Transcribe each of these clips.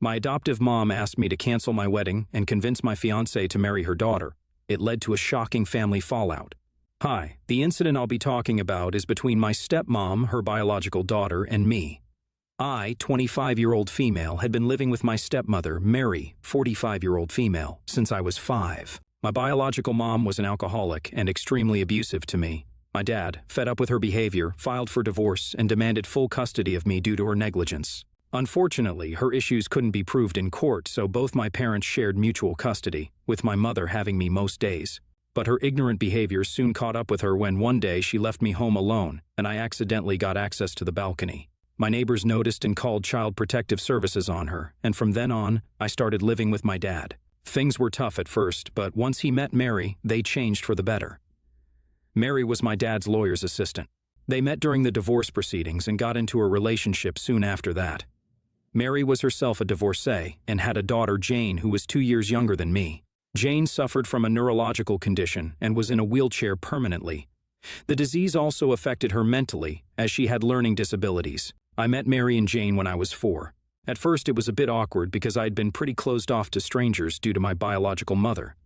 My adoptive mom asked me to cancel my wedding and convince my fiancé to marry her daughter. It led to a shocking family fallout. Hi, the incident I'll be talking about is between my stepmom, her biological daughter, and me. I, 25-year-old female, had been living with my stepmother, Mary, 45-year-old female, since I was 5. My biological mom was an alcoholic and extremely abusive to me. My dad, fed up with her behavior, filed for divorce and demanded full custody of me due to her negligence. Unfortunately, her issues couldn't be proved in court, so both my parents shared mutual custody, with my mother having me most days. But her ignorant behavior soon caught up with her when one day she left me home alone and I accidentally got access to the balcony. My neighbors noticed and called Child Protective Services on her, and from then on, I started living with my dad. Things were tough at first, but once he met Mary, they changed for the better. Mary was my dad's lawyer's assistant. They met during the divorce proceedings and got into a relationship soon after that. Mary was herself a divorcee and had a daughter, Jane, who was 2 years younger than me. Jane suffered from a neurological condition and was in a wheelchair permanently. The disease also affected her mentally, as she had learning disabilities. I met Mary and Jane when I was 4. At first it was a bit awkward because I had been pretty closed off to strangers due to my biological mother.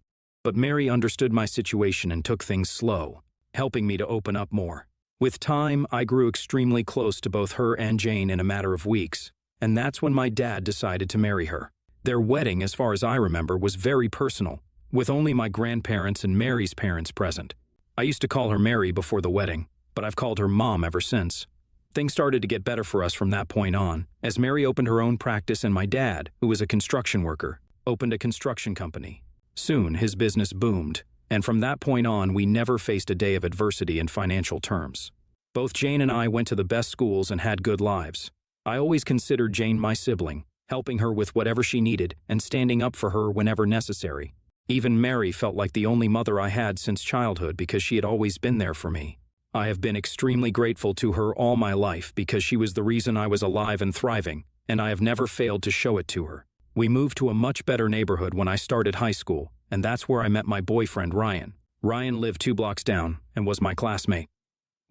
But Mary understood my situation and took things slow, helping me to open up more. With time, I grew extremely close to both her and Jane in a matter of weeks, and that's when my dad decided to marry her. Their wedding, as far as I remember, was very personal, with only my grandparents and Mary's parents present. I used to call her Mary before the wedding, but I've called her Mom ever since. Things started to get better for us from that point on, as Mary opened her own practice and my dad, who was a construction worker, opened a construction company. Soon, his business boomed, and from that point on, we never faced a day of adversity in financial terms. Both Jane and I went to the best schools and had good lives. I always considered Jane my sibling, helping her with whatever she needed and standing up for her whenever necessary. Even Mary felt like the only mother I had since childhood because she had always been there for me. I have been extremely grateful to her all my life because she was the reason I was alive and thriving, and I have never failed to show it to her. We moved to a much better neighborhood when I started high school, and that's where I met my boyfriend, Ryan. Ryan lived 2 blocks down and was my classmate.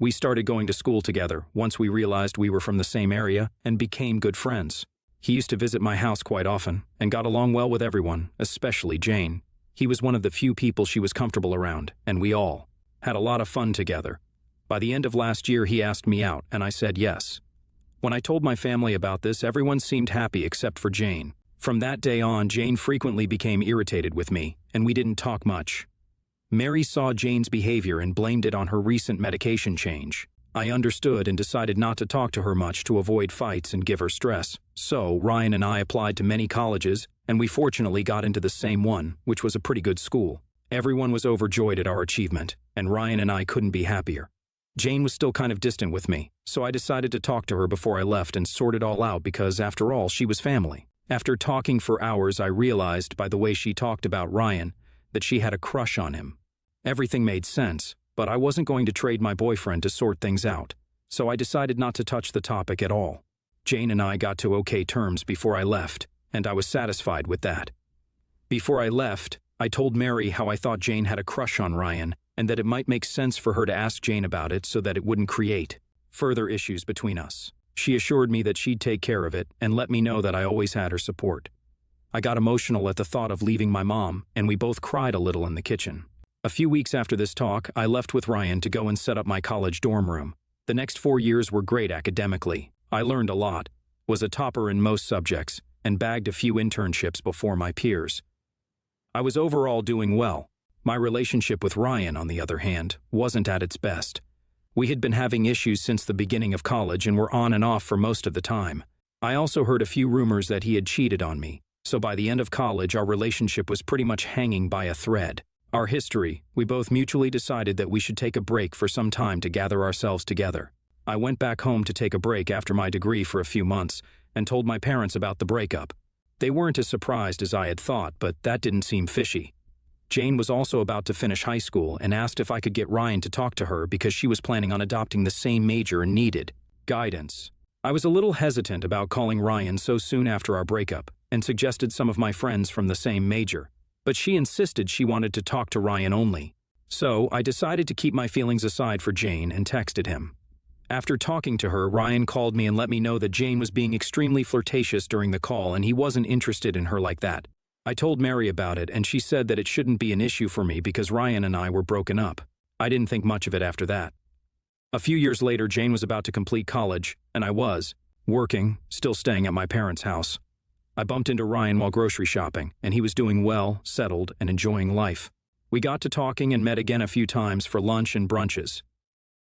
We started going to school together once we realized we were from the same area and became good friends. He used to visit my house quite often and got along well with everyone, especially Jane. He was one of the few people she was comfortable around, and we all had a lot of fun together. By the end of last year, he asked me out, and I said yes. When I told my family about this, everyone seemed happy except for Jane. From that day on, Jane frequently became irritated with me, and we didn't talk much. Mary saw Jane's behavior and blamed it on her recent medication change. I understood and decided not to talk to her much to avoid fights and give her stress. So, Ryan and I applied to many colleges, and we fortunately got into the same one, which was a pretty good school. Everyone was overjoyed at our achievement, and Ryan and I couldn't be happier. Jane was still kind of distant with me, so I decided to talk to her before I left and sort it all out because, after all, she was family. After talking for hours, I realized by the way she talked about Ryan that she had a crush on him. Everything made sense, but I wasn't going to trade my boyfriend to sort things out, so I decided not to touch the topic at all. Jane and I got to okay terms before I left, and I was satisfied with that. Before I left, I told Mary how I thought Jane had a crush on Ryan and that it might make sense for her to ask Jane about it so that it wouldn't create further issues between us. She assured me that she'd take care of it and let me know that I always had her support. I got emotional at the thought of leaving my mom, and we both cried a little in the kitchen. A few weeks after this talk, I left with Ryan to go and set up my college dorm room. The next 4 years were great academically. I learned a lot, was a topper in most subjects, and bagged a few internships before my peers. I was overall doing well. My relationship with Ryan, on the other hand, wasn't at its best. We had been having issues since the beginning of college and were on and off for most of the time. I also heard a few rumors that he had cheated on me, so by the end of college our relationship was pretty much hanging by a thread. Our history, we both mutually decided that we should take a break for some time to gather ourselves together. I went back home to take a break after my degree for a few months and told my parents about the breakup. They weren't as surprised as I had thought, but that didn't seem fishy. Jane was also about to finish high school and asked if I could get Ryan to talk to her because she was planning on adopting the same major and needed guidance. I was a little hesitant about calling Ryan so soon after our breakup and suggested some of my friends from the same major, but she insisted she wanted to talk to Ryan only. So I decided to keep my feelings aside for Jane and texted him. After talking to her, Ryan called me and let me know that Jane was being extremely flirtatious during the call and he wasn't interested in her like that. I told Mary about it and she said that it shouldn't be an issue for me because Ryan and I were broken up. I didn't think much of it after that. A few years later, Jane was about to complete college, and I was working, still staying at my parents' house. I bumped into Ryan while grocery shopping, and he was doing well, settled, and enjoying life. We got to talking and met again a few times for lunch and brunches.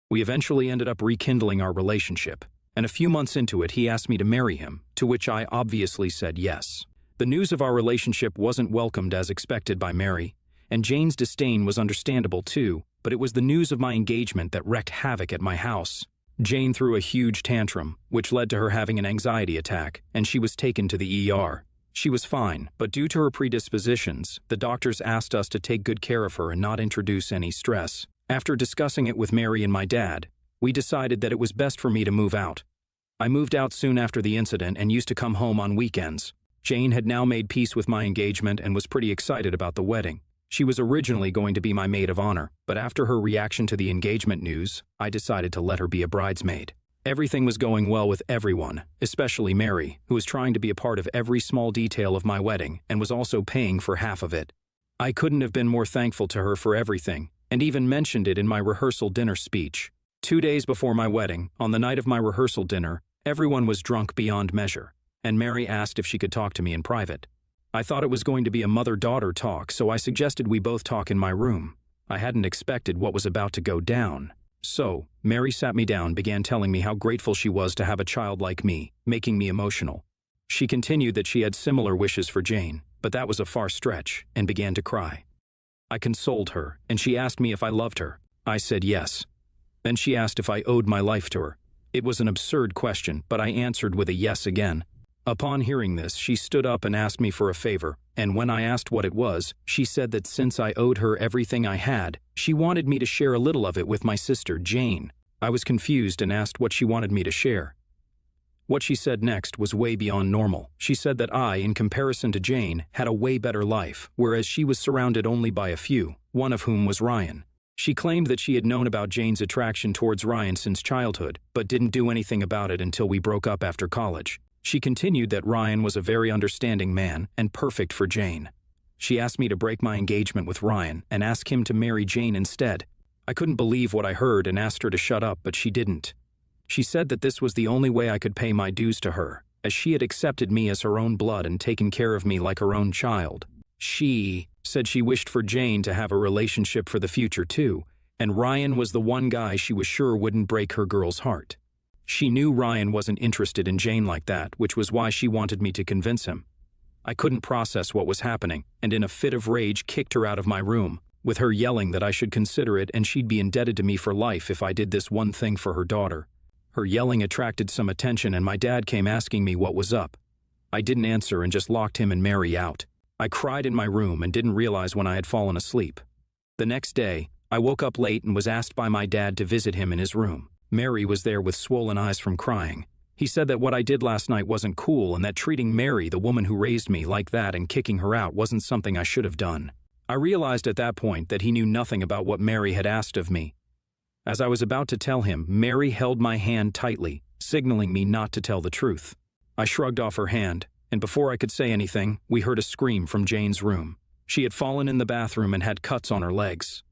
We eventually ended up rekindling our relationship, and a few months into it, he asked me to marry him, to which I obviously said yes. The news of our relationship wasn't welcomed as expected by Mary, and Jane's disdain was understandable too, but it was the news of my engagement that wreaked havoc at my house. Jane threw a huge tantrum, which led to her having an anxiety attack, and she was taken to the ER. She was fine, but due to her predispositions, the doctors asked us to take good care of her and not introduce any stress. After discussing it with Mary and my dad, we decided that it was best for me to move out. I moved out soon after the incident and used to come home on weekends. Jane had now made peace with my engagement and was pretty excited about the wedding. She was originally going to be my maid of honor, but after her reaction to the engagement news, I decided to let her be a bridesmaid. Everything was going well with everyone, especially Mary, who was trying to be a part of every small detail of my wedding and was also paying for half of it. I couldn't have been more thankful to her for everything, and even mentioned it in my rehearsal dinner speech. 2 days before my wedding, on the night of my rehearsal dinner, everyone was drunk beyond measure, and Mary asked if she could talk to me in private. I thought it was going to be a mother-daughter talk, so I suggested we both talk in my room. I hadn't expected what was about to go down. So, Mary sat me down, began telling me how grateful she was to have a child like me, making me emotional. She continued that she had similar wishes for Jane, but that was a far stretch, and began to cry. I consoled her, and she asked me if I loved her. I said yes. Then she asked if I owed my life to her. It was an absurd question, but I answered with a yes again. Upon hearing this, she stood up and asked me for a favor, and when I asked what it was, she said that since I owed her everything I had, she wanted me to share a little of it with my sister, Jane. I was confused and asked what she wanted me to share. What she said next was way beyond normal. She said that I, in comparison to Jane, had a way better life, whereas she was surrounded only by a few, one of whom was Ryan. She claimed that she had known about Jane's attraction towards Ryan since childhood, but didn't do anything about it until we broke up after college. She continued that Ryan was a very understanding man and perfect for Jane. She asked me to break my engagement with Ryan and ask him to marry Jane instead. I couldn't believe what I heard and asked her to shut up, but she didn't. She said that this was the only way I could pay my dues to her, as she had accepted me as her own blood and taken care of me like her own child. She said she wished for Jane to have a relationship for the future too, and Ryan was the one guy she was sure wouldn't break her girl's heart. She knew Ryan wasn't interested in Jane like that, which was why she wanted me to convince him. I couldn't process what was happening, and in a fit of rage kicked her out of my room, with her yelling that I should consider it and she'd be indebted to me for life if I did this one thing for her daughter. Her yelling attracted some attention and my dad came asking me what was up. I didn't answer and just locked him and Mary out. I cried in my room and didn't realize when I had fallen asleep. The next day, I woke up late and was asked by my dad to visit him in his room. Mary was there with swollen eyes from crying. He said that what I did last night wasn't cool and that treating Mary, the woman who raised me, like that and kicking her out wasn't something I should have done. I realized at that point that he knew nothing about what Mary had asked of me. As I was about to tell him, Mary held my hand tightly, signaling me not to tell the truth. I shrugged off her hand, and before I could say anything, we heard a scream from Jane's room. She had fallen in the bathroom and had cuts on her legs.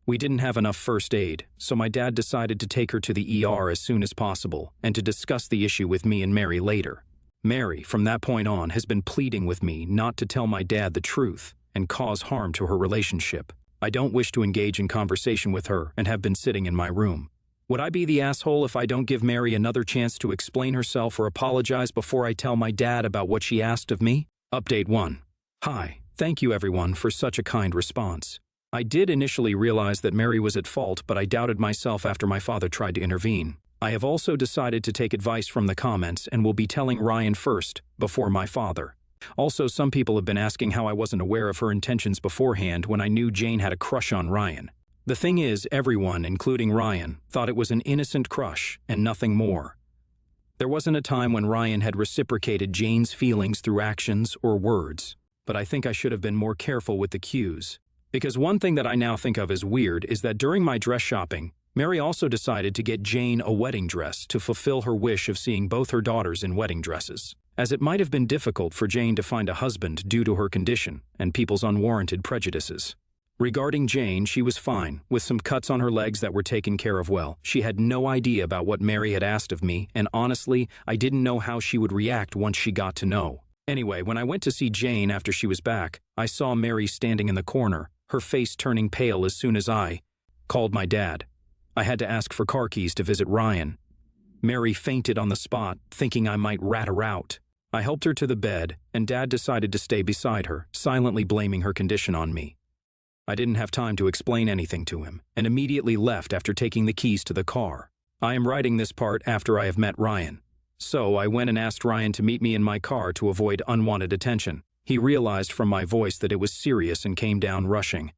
We didn't have enough first aid, so my dad decided to take her to the ER as soon as possible and to discuss the issue with me and Mary later. Mary, from that point on, has been pleading with me not to tell my dad the truth and cause harm to her relationship. I don't wish to engage in conversation with her and have been sitting in my room. Would I be the asshole if I don't give Mary another chance to explain herself or apologize before I tell my dad about what she asked of me? Update 1. Hi, thank you everyone for such a kind response. I did initially realize that Mary was at fault, but I doubted myself after my father tried to intervene. I have also decided to take advice from the comments and will be telling Ryan first, before my father. Also, some people have been asking how I wasn't aware of her intentions beforehand when I knew Jane had a crush on Ryan. The thing is, everyone, including Ryan, thought it was an innocent crush and nothing more. There wasn't a time when Ryan had reciprocated Jane's feelings through actions or words, but I think I should have been more careful with the cues. Because one thing that I now think of as weird is that during my dress shopping, Mary also decided to get Jane a wedding dress to fulfill her wish of seeing both her daughters in wedding dresses, as it might have been difficult for Jane to find a husband due to her condition and people's unwarranted prejudices. Regarding Jane, she was fine, with some cuts on her legs that were taken care of well. She had no idea about what Mary had asked of me, and honestly, I didn't know how she would react once she got to know. Anyway, when I went to see Jane after she was back, I saw Mary standing in the corner, her face turning pale as soon as I called my dad. I had to ask for car keys to visit Ryan. Mary fainted on the spot, thinking I might rat her out. I helped her to the bed, and Dad decided to stay beside her, silently blaming her condition on me. I didn't have time to explain anything to him, and immediately left after taking the keys to the car. I am writing this part after I have met Ryan. So I went and asked Ryan to meet me in my car to avoid unwanted attention. He realized from my voice that it was serious and came down rushing.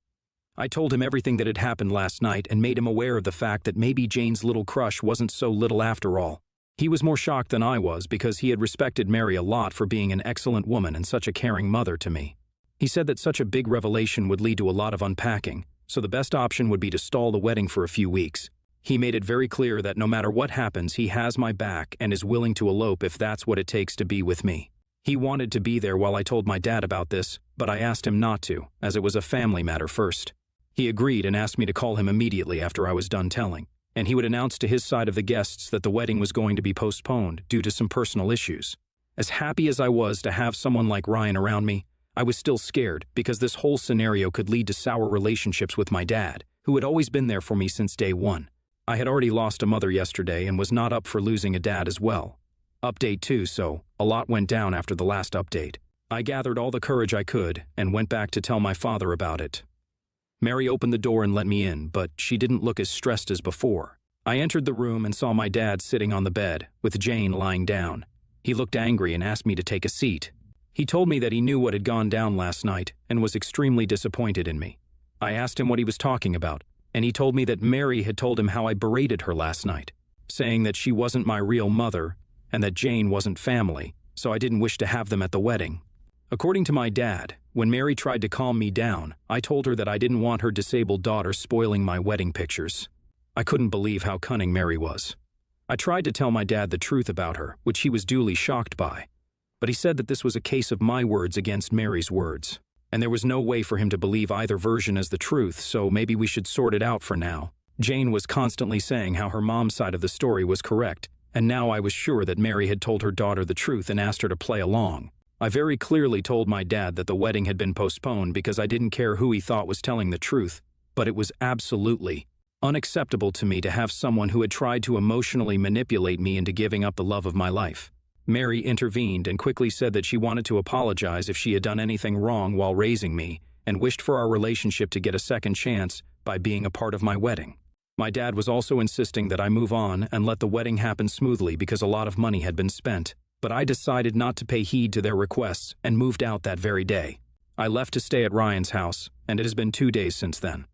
I told him everything that had happened last night and made him aware of the fact that maybe Jane's little crush wasn't so little after all. He was more shocked than I was because he had respected Mary a lot for being an excellent woman and such a caring mother to me. He said that such a big revelation would lead to a lot of unpacking, so the best option would be to stall the wedding for a few weeks. He made it very clear that no matter what happens, he has my back and is willing to elope if that's what it takes to be with me. He wanted to be there while I told my dad about this, but I asked him not to, as it was a family matter first. He agreed and asked me to call him immediately after I was done telling, and he would announce to his side of the guests that the wedding was going to be postponed due to some personal issues. As happy as I was to have someone like Ryan around me, I was still scared because this whole scenario could lead to sour relationships with my dad, who had always been there for me since day one. I had already lost a mother yesterday and was not up for losing a dad as well. Update 2, so a lot went down after the last update. I gathered all the courage I could and went back to tell my father about it. Mary opened the door and let me in, but she didn't look as stressed as before. I entered the room and saw my dad sitting on the bed, with Jane lying down. He looked angry and asked me to take a seat. He told me that he knew what had gone down last night and was extremely disappointed in me. I asked him what he was talking about, and he told me that Mary had told him how I berated her last night, saying that she wasn't my real mother and that Jane wasn't family, so I didn't wish to have them at the wedding. According to my dad, when Mary tried to calm me down, I told her that I didn't want her disabled daughter spoiling my wedding pictures. I couldn't believe how cunning Mary was. I tried to tell my dad the truth about her, which he was duly shocked by, but he said that this was a case of my words against Mary's words, and there was no way for him to believe either version as the truth, so maybe we should sort it out for now. Jane was constantly saying how her mom's side of the story was correct, and now I was sure that Mary had told her daughter the truth and asked her to play along. I very clearly told my dad that the wedding had been postponed because I didn't care who he thought was telling the truth, but it was absolutely unacceptable to me to have someone who had tried to emotionally manipulate me into giving up the love of my life. Mary intervened and quickly said that she wanted to apologize if she had done anything wrong while raising me and wished for our relationship to get a second chance by being a part of my wedding. My dad was also insisting that I move on and let the wedding happen smoothly because a lot of money had been spent. But I decided not to pay heed to their requests and moved out that very day. I left to stay at Ryan's house, and it has been 2 days since then.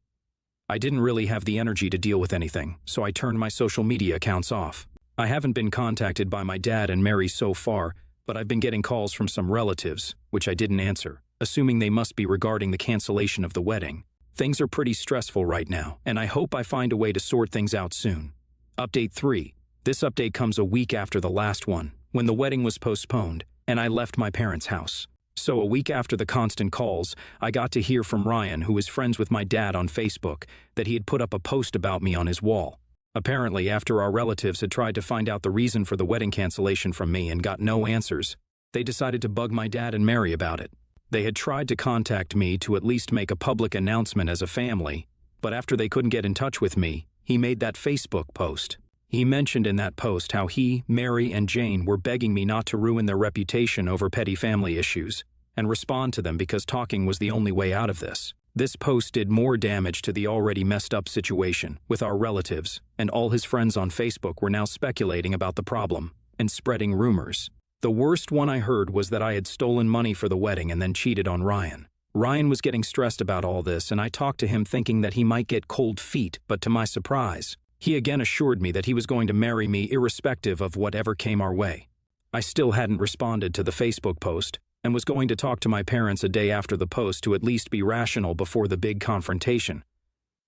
I didn't really have the energy to deal with anything, so I turned my social media accounts off. I haven't been contacted by my dad and Mary so far, but I've been getting calls from some relatives, which I didn't answer, assuming they must be regarding the cancellation of the wedding. Things are pretty stressful right now, and I hope I find a way to sort things out soon. Update 3. This update comes a week after the last one, when the wedding was postponed, and I left my parents' house. So a week after the constant calls, I got to hear from Ryan, who is friends with my dad on Facebook, that he had put up a post about me on his wall. Apparently, after our relatives had tried to find out the reason for the wedding cancellation from me and got no answers, they decided to bug my dad and Mary about it. They had tried to contact me to at least make a public announcement as a family, but after they couldn't get in touch with me, he made that Facebook post. He mentioned in that post how he, Mary, and Jane were begging me not to ruin their reputation over petty family issues and respond to them because talking was the only way out of this. This post did more damage to the already messed up situation with our relatives, and all his friends on Facebook were now speculating about the problem and spreading rumors. The worst one I heard was that I had stolen money for the wedding and then cheated on Ryan. Ryan was getting stressed about all this, and I talked to him thinking that he might get cold feet, but to my surprise, he again assured me that he was going to marry me irrespective of whatever came our way. I still hadn't responded to the Facebook post and was going to talk to my parents a day after the post to at least be rational before the big confrontation.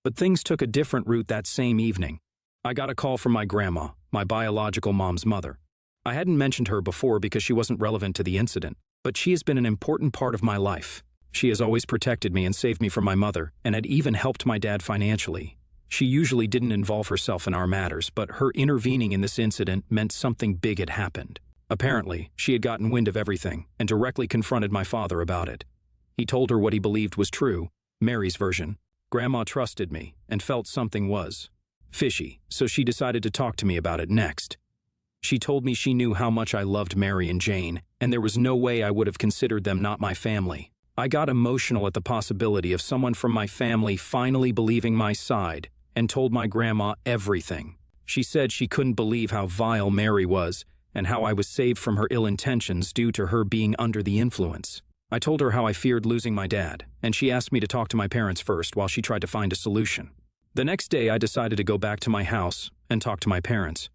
But things took a different route that same evening. I got a call from my grandma, my biological mom's mother. I hadn't mentioned her before because she wasn't relevant to the incident, but she has been an important part of my life. She has always protected me and saved me from my mother, and had even helped my dad financially. She usually didn't involve herself in our matters, but her intervening in this incident meant something big had happened. Apparently, she had gotten wind of everything and directly confronted my father about it. He told her what he believed was true, Mary's version. Grandma trusted me and felt something was fishy, so she decided to talk to me about it next. She told me she knew how much I loved Mary and Jane, and there was no way I would have considered them not my family. I got emotional at the possibility of someone from my family finally believing my side, and told my grandma everything. She said she couldn't believe how vile Mary was, and how I was saved from her ill intentions due to her being under the influence. I told her how I feared losing my dad, and she asked me to talk to my parents first while she tried to find a solution. The next day, I decided to go back to my house and talk to my parents.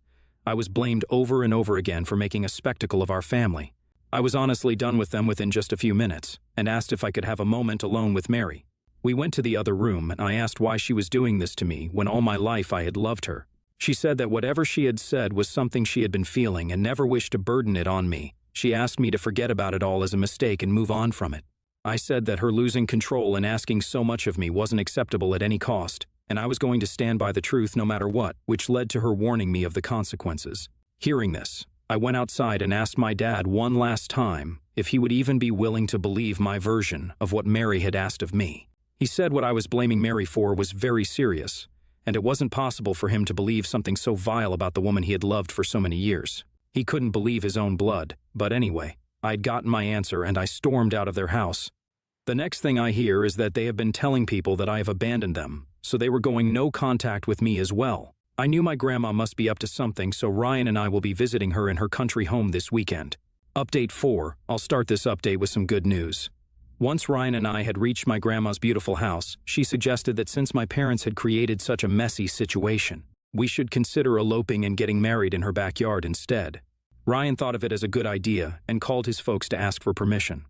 I was blamed over and over again for making a spectacle of our family. I was honestly done with them within just a few minutes, and asked if I could have a moment alone with Mary. We went to the other room, and I asked why she was doing this to me when all my life I had loved her. She said that whatever she had said was something she had been feeling and never wished to burden it on me. She asked me to forget about it all as a mistake and move on from it. I said that her losing control and asking so much of me wasn't acceptable at any cost, and I was going to stand by the truth no matter what, which led to her warning me of the consequences. Hearing this, I went outside and asked my dad one last time if he would even be willing to believe my version of what Mary had asked of me. He said what I was blaming Mary for was very serious, and it wasn't possible for him to believe something so vile about the woman he had loved for so many years. He couldn't believe his own blood, but anyway, I'd gotten my answer and I stormed out of their house. The next thing I hear is that they have been telling people that I have abandoned them, so they were going no contact with me as well. I knew my grandma must be up to something, so Ryan and I will be visiting her in her country home this weekend. Update 4, I'll start this update with some good news. Once Ryan and I had reached my grandma's beautiful house, she suggested that since my parents had created such a messy situation, we should consider eloping and getting married in her backyard instead. Ryan thought of it as a good idea and called his folks to ask for permission.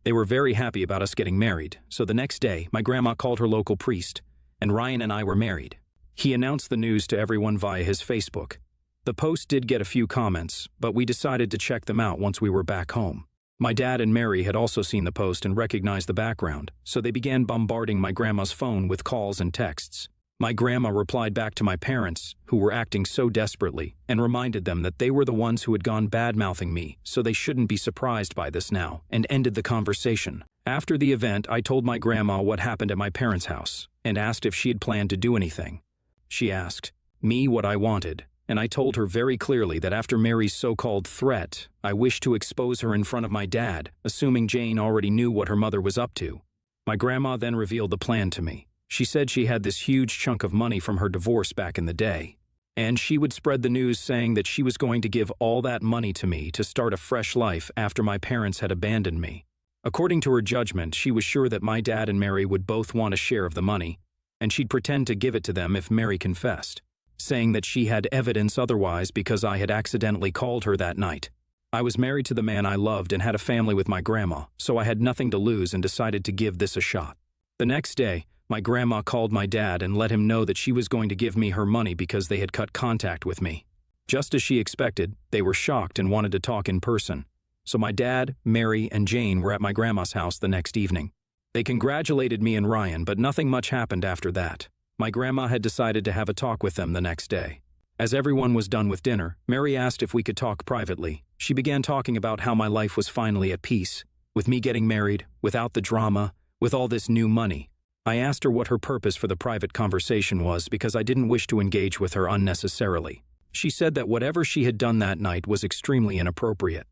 They were very happy about us getting married, so the next day, my grandma called her local priest, and Ryan and I were married. He announced the news to everyone via his Facebook. The post did get a few comments, but we decided to check them out once we were back home. My dad and Mary had also seen the post and recognized the background, so they began bombarding my grandma's phone with calls and texts. My grandma replied back to my parents, who were acting so desperately, and reminded them that they were the ones who had gone bad-mouthing me, so they shouldn't be surprised by this now, and ended the conversation. After the event, I told my grandma what happened at my parents' house, and asked if she had planned to do anything. She asked me what I wanted, and I told her very clearly that after Mary's so-called threat, I wished to expose her in front of my dad, assuming Jane already knew what her mother was up to. My grandma then revealed the plan to me. She said she had this huge chunk of money from her divorce back in the day, and she would spread the news saying that she was going to give all that money to me to start a fresh life after my parents had abandoned me. According to her judgment, she was sure that my dad and Mary would both want a share of the money, and she'd pretend to give it to them if Mary confessed, saying that she had evidence otherwise because I had accidentally called her that night. I was married to the man I loved and had a family with my grandma, so I had nothing to lose and decided to give this a shot. The next day, my grandma called my dad and let him know that she was going to give me her money because they had cut contact with me. Just as she expected, they were shocked and wanted to talk in person. So my dad, Mary, and Jane were at my grandma's house the next evening. They congratulated me and Ryan, but nothing much happened after that. My grandma had decided to have a talk with them the next day. As everyone was done with dinner, Mary asked if we could talk privately. She began talking about how my life was finally at peace, with me getting married, without the drama, with all this new money. I asked her what her purpose for the private conversation was because I didn't wish to engage with her unnecessarily. She said that whatever she had done that night was extremely inappropriate.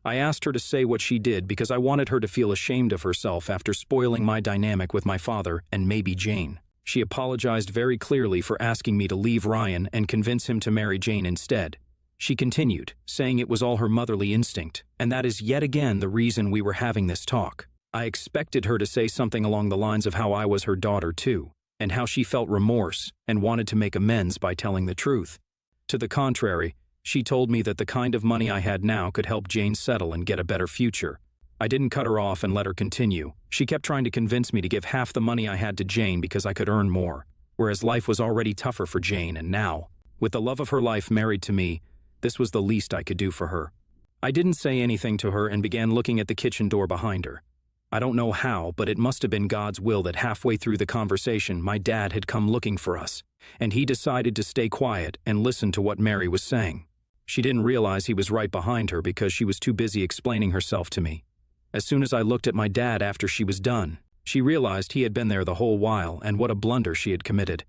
I asked her to say what she did because I wanted her to feel ashamed of herself after spoiling my dynamic with my father and maybe Jane. She apologized very clearly for asking me to leave Ryan and convince him to marry Jane instead. She continued, saying it was all her motherly instinct, and that is yet again the reason we were having this talk. I expected her to say something along the lines of how I was her daughter too, and how she felt remorse and wanted to make amends by telling the truth. To the contrary, she told me that the kind of money I had now could help Jane settle and get a better future. I didn't cut her off and let her continue. She kept trying to convince me to give half the money I had to Jane because I could earn more. whereas life was already tougher for Jane, and now, with the love of her life married to me, this was the least I could do for her. I didn't say anything to her and began looking at the kitchen door behind her. I don't know how, but it must have been God's will that halfway through the conversation my dad had come looking for us, and he decided to stay quiet and listen to what Mary was saying. She didn't realize he was right behind her because she was too busy explaining herself to me. As soon as I looked at my dad after she was done, she realized he had been there the whole while and what a blunder she had committed.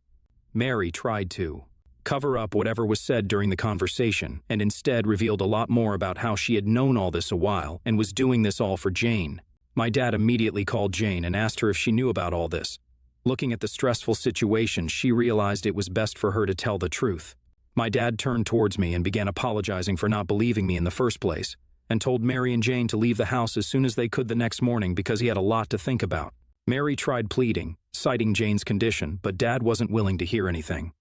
Mary tried to cover up whatever was said during the conversation and instead revealed a lot more about how she had known all this a while and was doing this all for Jane. My dad immediately called Jane and asked her if she knew about all this. Looking at the stressful situation, she realized it was best for her to tell the truth. My dad turned towards me and began apologizing for not believing me in the first place, and told Mary and Jane to leave the house as soon as they could the next morning because he had a lot to think about. Mary tried pleading, citing Jane's condition, but Dad wasn't willing to hear anything.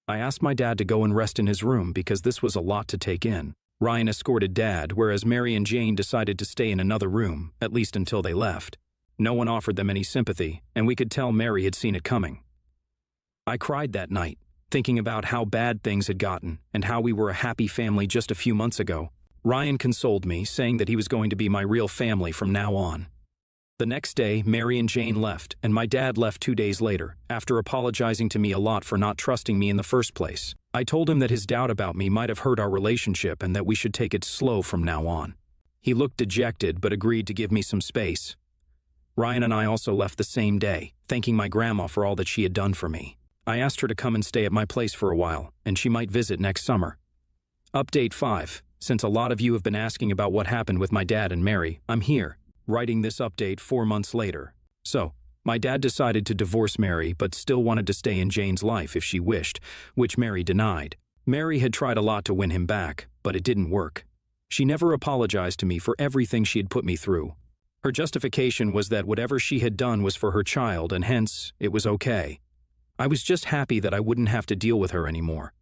I asked my dad to go and rest in his room because this was a lot to take in. Ryan escorted Dad, whereas Mary and Jane decided to stay in another room, at least until they left. No one offered them any sympathy, and we could tell Mary had seen it coming. I cried that night, thinking about how bad things had gotten and how we were a happy family just a few months ago. Ryan consoled me, saying that he was going to be my real family from now on. The next day, Mary and Jane left, and my dad left 2 days later, after apologizing to me a lot for not trusting me in the first place. I told him that his doubt about me might have hurt our relationship and that we should take it slow from now on. He looked dejected but agreed to give me some space. Ryan and I also left the same day, thanking my grandma for all that she had done for me. I asked her to come and stay at my place for a while, and she might visit next summer. Update 5. Since a lot of you have been asking about what happened with my dad and Mary, I'm here, writing this update 4 months later. So, my dad decided to divorce Mary but still wanted to stay in Jane's life if she wished, which Mary denied. Mary had tried a lot to win him back, but it didn't work. She never apologized to me for everything she had put me through. Her justification was that whatever she had done was for her child and hence, it was okay. I was just happy that I wouldn't have to deal with her anymore.